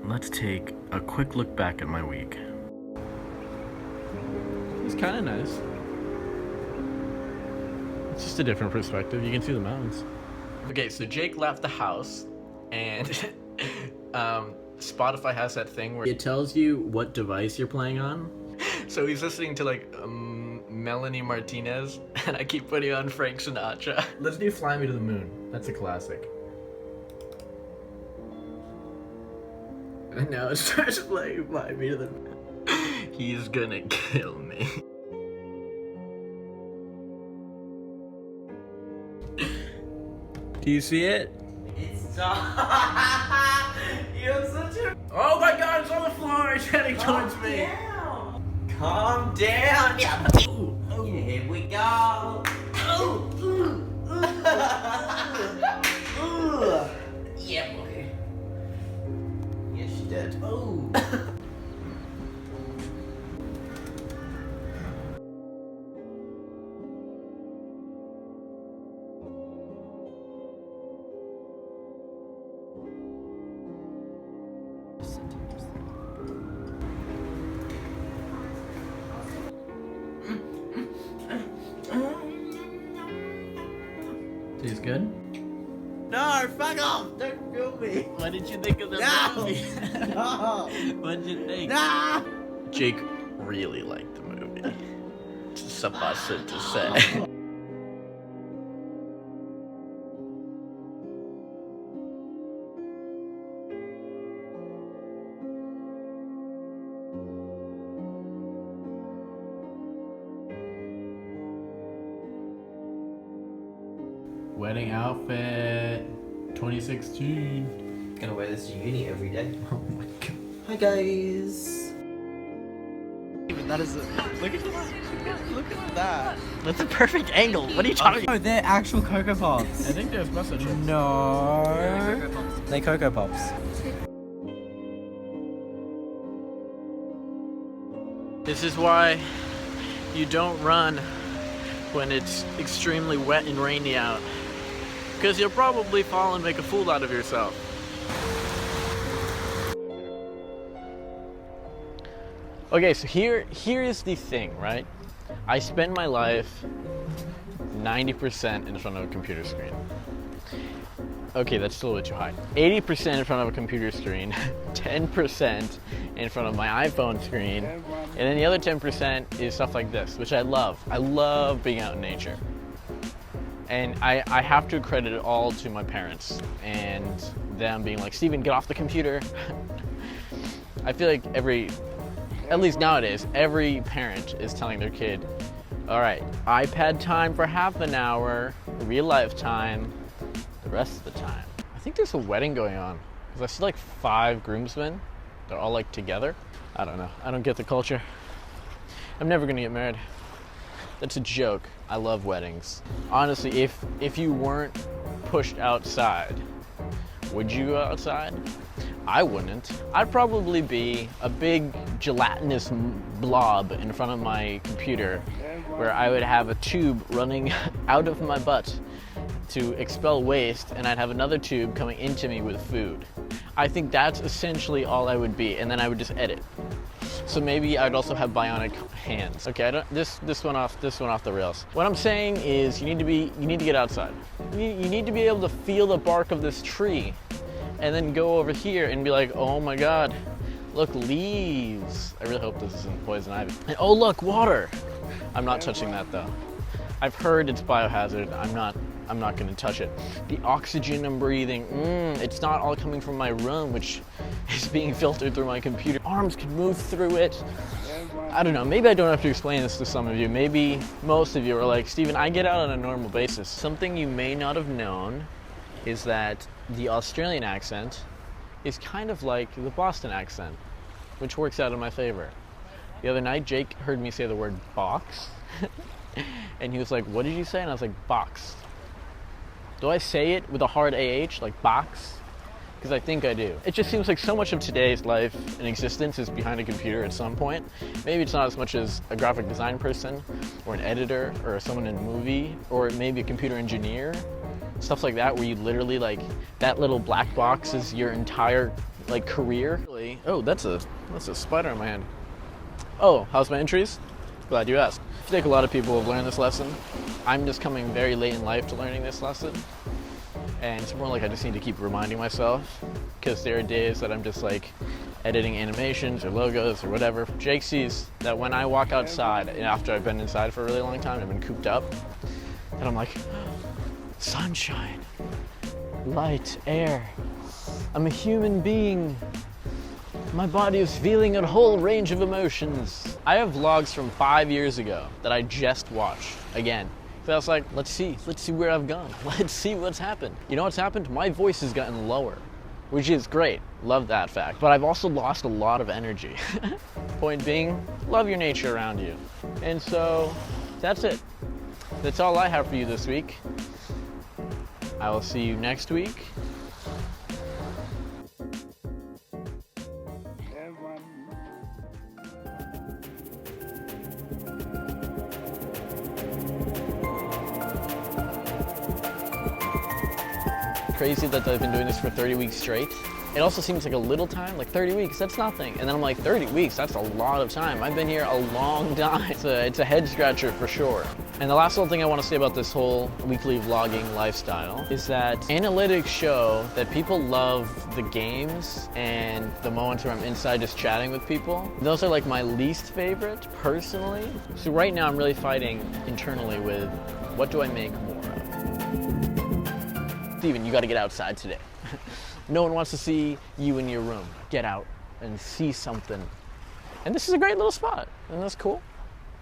let's take a quick look back at my week. It's kind of nice. It's just a different perspective. You can see the mountains. Okay, so Jake left the house, and Spotify has that thing where it tells you what device you're playing on. So he's listening to like Melanie Martinez, and I keep putting on Frank Sinatra. Let's do Fly Me to the Moon. That's a classic. And now it starts playing Fly Me to the Moon. He's gonna kill me. Do you see it? It's so... You're such a... Oh my god, it's on the floor! It's heading towards me! Down. Calm down! Yeah. Ooh, ooh. Here we go! Ooh, ooh, ooh. Ooh. Yeah, boy. Yes, she did. Ooh. Tastes good? No, fuck off! Don't film me! What did you think of the No! movie? No! What did you think? Ah! Jake really liked the movie. Suffice it to say. Wedding outfit 2016. Gonna wear this to uni every day. Oh my god. Hi guys! That is look at that. That's a perfect angle. What are you talking about? Oh, they're actual Cocoa Pops. I think there's mustard chips. No. They're Cocoa Pops. This is why you don't run when it's extremely wet and rainy out. Because you'll probably fall and make a fool out of yourself. Okay, so here is the thing, right? I spend my life 90% in front of a computer screen. Okay, that's still a bit too high. 80% in front of a computer screen, 10% in front of my iPhone screen, and then the other 10% is stuff like this, which I love. I love being out in nature. And I have to credit it all to my parents and them being like, Steven, get off the computer. I feel like at least nowadays, every parent is telling their kid, all right, iPad time for half an hour, real life time the rest of the time. I think there's a wedding going on because I see like 5 groomsmen. They're all like together. I don't know. I don't get the culture. I'm never gonna get married. That's a joke. I love weddings. Honestly, if you weren't pushed outside, would you go outside? I wouldn't. I'd probably be a big gelatinous blob in front of my computer where I would have a tube running out of my butt to expel waste, and I'd have another tube coming into me with food. I think that's essentially all I would be, and then I would just edit. So maybe I'd also have bionic hands. Okay, this went off the rails. What I'm saying is you need to get outside. You need to be able to feel the bark of this tree and then go over here and be like, oh my god, look, leaves. I really hope this isn't poison ivy. And oh look, water. I'm not touching that though. I've heard it's biohazard. I'm not gonna touch it. The oxygen I'm breathing, it's not all coming from my room, which is being filtered through my computer. Arms can move through it. I don't know, maybe I don't have to explain this to some of you. Maybe most of you are like, Steven, I get out on a normal basis. Something you may not have known is that the Australian accent is kind of like the Boston accent, which works out in my favor. The other night, Jake heard me say the word box, and he was like, what did you say? And I was like, box. Do I say it with a hard AH, like box? Because I think I do. It just seems like so much of today's life and existence is behind a computer at some point. Maybe it's not as much as a graphic design person, or an editor, or someone in a movie, or maybe a computer engineer. Stuff like that, where you literally, like, that little black box is your entire like career. Oh, that's a spider on my hand. Oh, how's my entries? Glad you asked. I think a lot of people have learned this lesson. I'm just coming very late in life to learning this lesson. And it's more like I just need to keep reminding myself, because there are days that I'm just like editing animations or logos or whatever. Jake sees that when I walk outside, and after I've been inside for a really long time, I've been cooped up, and I'm like, sunshine, light, air. I'm a human being. My body is feeling a whole range of emotions. I have vlogs from 5 years ago that I just watched again. So I was like, let's see where I've gone. Let's see what's happened. You know what's happened? My voice has gotten lower, which is great. Love that fact. But I've also lost a lot of energy. Point being, love your nature around you. And so that's it. That's all I have for you this week. I will see you next week. Crazy that I've been doing this for 30 weeks straight. It also seems like a little time, like 30 weeks, that's nothing. And then I'm like, 30 weeks, that's a lot of time. I've been here a long time. It's a head scratcher for sure. And the last little thing I want to say about this whole weekly vlogging lifestyle is that analytics show that people love the games and the moments where I'm inside just chatting with people. Those are like my least favorite, personally. So right now I'm really fighting internally with, what do I make more of? Steven, you got to get outside today. No one wants to see you in your room. Get out and see something. And this is a great little spot. Isn't this cool?